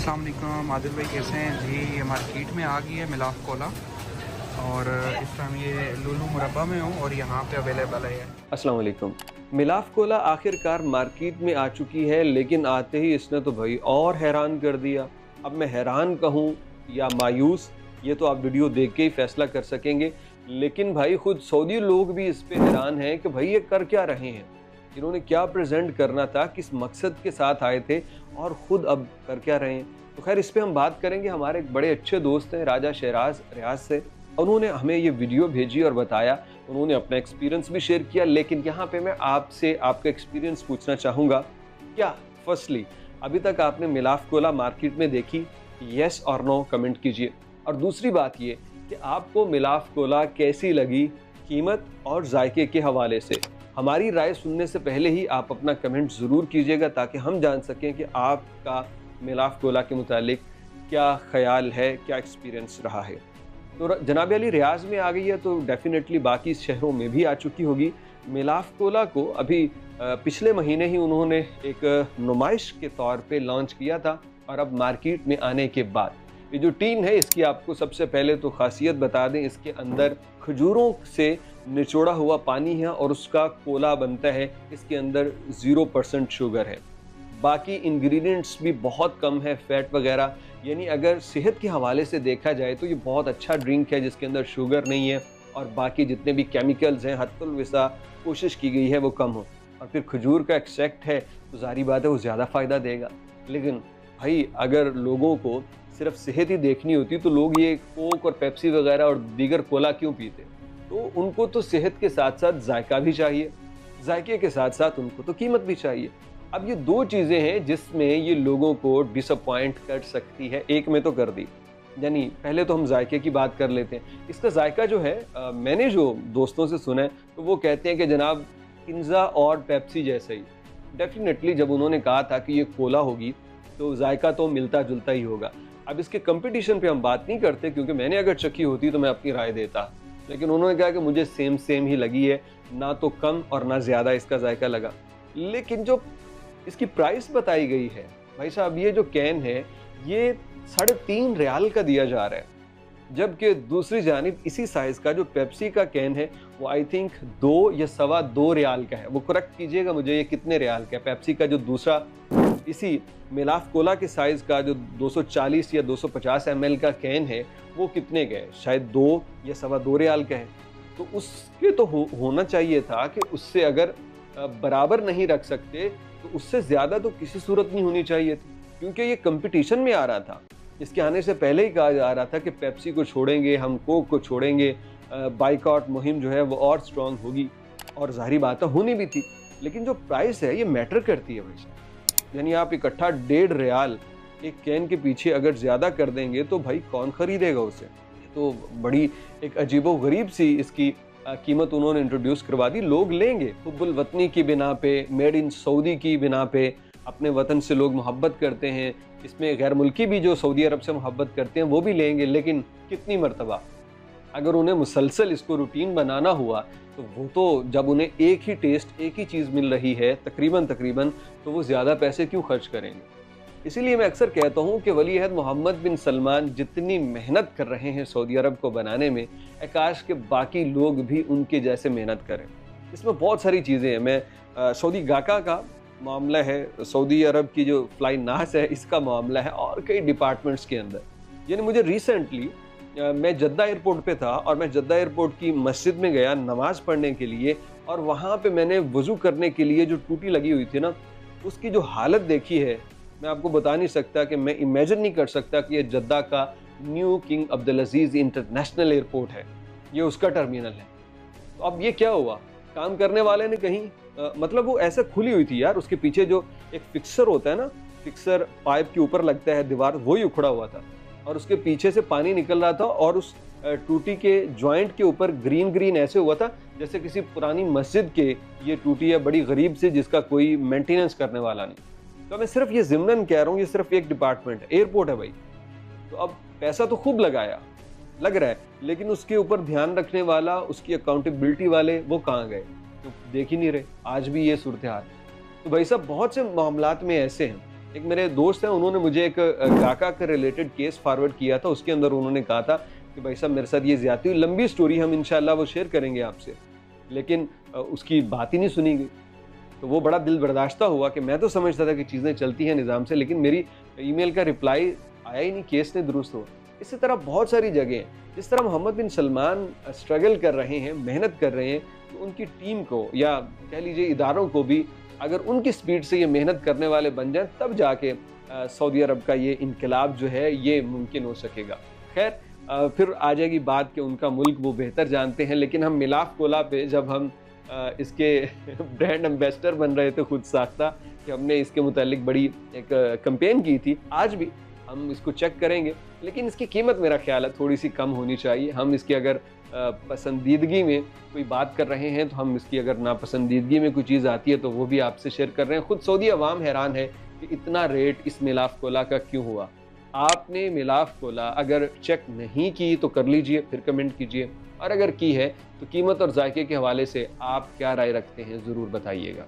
अस्सलाम वालेकुम आदिल भाई, कैसे हैं जी। ये मार्केट में आ गई है मिलाफ कोला और इस टाइम ये लुलु मुरब्बा में हूँ और यहाँ पे अवेलेबल है। अस्सलाम वालेकुम। मिलाफ कोला आखिरकार मार्केट में आ चुकी है, लेकिन आते ही इसने तो भाई और हैरान कर दिया। अब मैं हैरान कहूँ या मायूस, ये तो आप वीडियो देख के ही फैसला कर सकेंगे। लेकिन भाई खुद सऊदी लोग भी इस पे हैरान हैं कि भाई ये कर क्या रहे हैं, इन्होंने क्या प्रेजेंट करना था, किस मकसद के साथ आए थे और ख़ुद अब कर क्या रहे हैं। तो खैर इस पे हम बात करेंगे। हमारे एक बड़े अच्छे दोस्त हैं राजा शहराज रियाज से, उन्होंने हमें ये वीडियो भेजी और बताया, उन्होंने अपना एक्सपीरियंस भी शेयर किया। लेकिन यहाँ पे मैं आपसे आपका एक्सपीरियंस पूछना चाहूँगा, क्या फर्स्टली अभी तक आपने मिलाफ कोला मार्केट में देखी? येस और नो कमेंट कीजिए। और दूसरी बात ये कि आपको मिलाफ कोला कैसी लगी, कीमत और जायके के हवाले से। हमारी राय सुनने से पहले ही आप अपना कमेंट ज़रूर कीजिएगा ताकि हम जान सकें कि आपका मिलाफ कोला के मुतालिक क्या ख़याल है, क्या एक्सपीरियंस रहा है। तो जनाब अली रियाज में आ गई है तो डेफिनेटली बाकी शहरों में भी आ चुकी होगी। मिलाफ कोला को अभी पिछले महीने ही उन्होंने एक नुमाइश के तौर पे लॉन्च किया था और अब मार्केट में आने के बाद ये जो टीन है, इसकी आपको सबसे पहले तो खासियत बता दें, इसके अंदर खजूरों से निचोड़ा हुआ पानी है और उसका कोला बनता है। इसके अंदर 0% शुगर है, बाकी इंग्रेडिएंट्स भी बहुत कम है, फैट वगैरह। यानी अगर सेहत के हवाले से देखा जाए तो ये बहुत अच्छा ड्रिंक है जिसके अंदर शुगर नहीं है और बाकी जितने भी केमिकल्स हैं हत्तुल विसा कोशिश की गई है वो कम हो। और फिर खजूर का एक्सट्रैक्ट है तो ज़ाहिर बात है वो ज़्यादा फ़ायदा देगा। लेकिन भाई अगर लोगों को सिर्फ सेहत ही देखनी होती तो लोग ये कोक और पेप्सी वगैरह और दीगर कोला क्यों पीते? तो उनको तो सेहत के साथ साथ जायका भी चाहिए, जायके के साथ साथ उनको तो कीमत भी चाहिए। अब ये दो चीज़ें हैं जिसमें ये लोगों को डिसअपॉइंट कर सकती है, एक में तो कर दी। यानी पहले तो हम जायके की बात कर लेते हैं। इसका जायका जो है मैंने जो दोस्तों से सुना है तो वो कहते हैं कि जनाब किन्जा और पेप्सी जैसा ही। डेफिनेटली जब उन्होंने कहा था कि ये कोला होगी तो जायका तो मिलता जुलता ही होगा। अब इसके कंपटीशन पे हम बात नहीं करते क्योंकि मैंने अगर चखी होती तो मैं अपनी राय देता, लेकिन उन्होंने कहा कि मुझे सेम ही लगी है, ना तो कम और ना ज़्यादा इसका जायका लगा। लेकिन जो इसकी प्राइस बताई गई है भाई साहब, ये जो कैन है ये 3.5 रियाल का दिया जा रहा है, जबकि दूसरी जानिब इसी साइज़ का जो पेप्सी का कैन है वो आई थिंक 2 या 2.25 रियाल का है। वो करेक्ट कीजिएगा मुझे, ये कितने रियाल का है? पेप्सी का जो दूसरा इसी मिलाफ कोला के साइज़ का जो 240 या 250 ml का कैन है वो कितने का है? शायद 2 या 2.25 रियाल का है। तो उसके तो होना चाहिए था कि उससे अगर बराबर नहीं रख सकते तो उससे ज़्यादा तो किसी सूरत नहीं होनी चाहिए थी, क्योंकि ये कंपटीशन में आ रहा था। इसके आने से पहले ही कहा जा रहा था कि पेप्सी को छोड़ेंगे, हम कोक को छोड़ेंगे, बाइकआउट मुहिम जो है वो और स्ट्रॉन्ग होगी और ज़ाहिर बात है होनी भी थी। लेकिन जो प्राइस है ये मैटर करती है भाई साहब। यानी आप इकट्ठा 1.5 रियाल एक कैन के पीछे अगर ज़्यादा कर देंगे तो भाई कौन ख़रीदेगा उसे? तो बड़ी एक अजीबो गरीब सी इसकी कीमत उन्होंने इंट्रोड्यूस करवा दी। लोग लेंगे हुब्बुल वतनी की बिना पे, मेड इन सऊदी की बिना पे, अपने वतन से लोग मोहब्बत करते हैं। इसमें गैर मुल्की भी जो सऊदी अरब से मोहब्बत करते हैं वो भी लेंगे, लेकिन कितनी मरतबा? अगर उन्हें मुसलसल इसको रूटीन बनाना हुआ तो वो तो जब उन्हें एक ही टेस्ट, एक ही चीज़ मिल रही है तकरीबन, तो वो ज़्यादा पैसे क्यों खर्च करेंगे? इसीलिए मैं अक्सर कहता हूँ कि वली अहद मोहम्मद बिन सलमान जितनी मेहनत कर रहे हैं सऊदी अरब को बनाने में, काश के बाकी लोग भी उनके जैसे मेहनत करें। इसमें बहुत सारी चीज़ें हैं। मैं सऊदी गाका का मामला है, सऊदी अरब की जो फ्लाई नास है इसका मामला है और कई डिपार्टमेंट्स के अंदर। यानी मुझे रिसेंटली मैं जद्दा एयरपोर्ट पे था और मैं जद्दा एयरपोर्ट की मस्जिद में गया नमाज़ पढ़ने के लिए, और वहाँ पे मैंने वज़ू करने के लिए जो टूटी लगी हुई थी ना, उसकी जो हालत देखी है मैं आपको बता नहीं सकता, कि मैं इमेजिन नहीं कर सकता कि ये जद्दा का न्यू किंग अब्दुल अजीज़ इंटरनेशनल एयरपोर्ट है, ये उसका टर्मिनल है। तो अब ये क्या हुआ? काम करने वाले ने कहीं मतलब वो ऐसे खुली हुई थी यार, उसके पीछे जो एक फिक्सर होता है ना, फिक्सर पाइप के ऊपर लगता है दीवार, वही उखड़ा हुआ था और उसके पीछे से पानी निकल रहा था और उस टूटी के जॉइंट के ऊपर ग्रीन ऐसे हुआ था जैसे किसी पुरानी मस्जिद के ये टूटी है, बड़ी गरीब से, जिसका कोई मेंटेनेंस करने वाला नहीं। तो मैं सिर्फ ये ज़िम्नन कह रहा हूँ, ये सिर्फ एक डिपार्टमेंट है, एयरपोर्ट है भाई। तो अब पैसा तो खूब लगाया लग रहा है, लेकिन उसके ऊपर ध्यान रखने वाला, उसकी अकाउंटेबिलिटी वाले वो कहाँ गए? तो देख ही नहीं रहे। आज भी ये सूरत हाल। तो भाई साहब बहुत से मामलात में ऐसे हैं एक मेरे दोस्त हैं, उन्होंने मुझे एक काका के रिलेटेड केस फॉरवर्ड किया था। उसके अंदर उन्होंने कहा था कि भाई साहब मेरे साथ ये ज़्यादती हुई। लंबी स्टोरी, हम इंशाल्लाह वो शेयर करेंगे आपसे, लेकिन उसकी बात ही नहीं सुनी गई। तो वो बड़ा दिल बर्दाश्ता हुआ कि मैं तो समझता था कि चीज़ें चलती हैं निज़ाम से, लेकिन मेरी ईमेल का रिप्लाई आया ही नहीं, केस नहीं दुरुस्त हुआ। इसी तरह बहुत सारी जगह हैं। जिस तरह मोहम्मद बिन सलमान स्ट्रगल कर रहे हैं, मेहनत कर रहे हैं, तो उनकी टीम को या कह लीजिए इदारों को भी अगर उनकी स्पीड से ये मेहनत करने वाले बन जाएं, तब जाके सऊदी अरब का ये इनकलाब जो है ये मुमकिन हो सकेगा। खैर, फिर आ जाएगी बात कि उनका मुल्क वो बेहतर जानते हैं। लेकिन हम मिलाफ कोला पे जब हम इसके ब्रांड एम्बेसडर बन रहे थे खुद साख्ता, कि हमने इसके मुतालिक बड़ी एक कैंपेन की थी, आज भी हम इसको चेक करेंगे। लेकिन इसकी कीमत मेरा ख्याल है थोड़ी सी कम होनी चाहिए। हम इसकी अगर पसंदीदगी में कोई बात कर रहे हैं, तो हम इसकी अगर नापसंदीदगी में कोई चीज़ आती है तो वो भी आपसे शेयर कर रहे हैं। खुद सऊदी अवाम हैरान है कि इतना रेट इस मिलाफ कोला का क्यों हुआ। आपने मिलाफ कोला अगर चेक नहीं की तो कर लीजिए, फिर कमेंट कीजिए, और अगर की है तो कीमत और जायके के हवाले से आप क्या राय रखते हैं ज़रूर बताइएगा।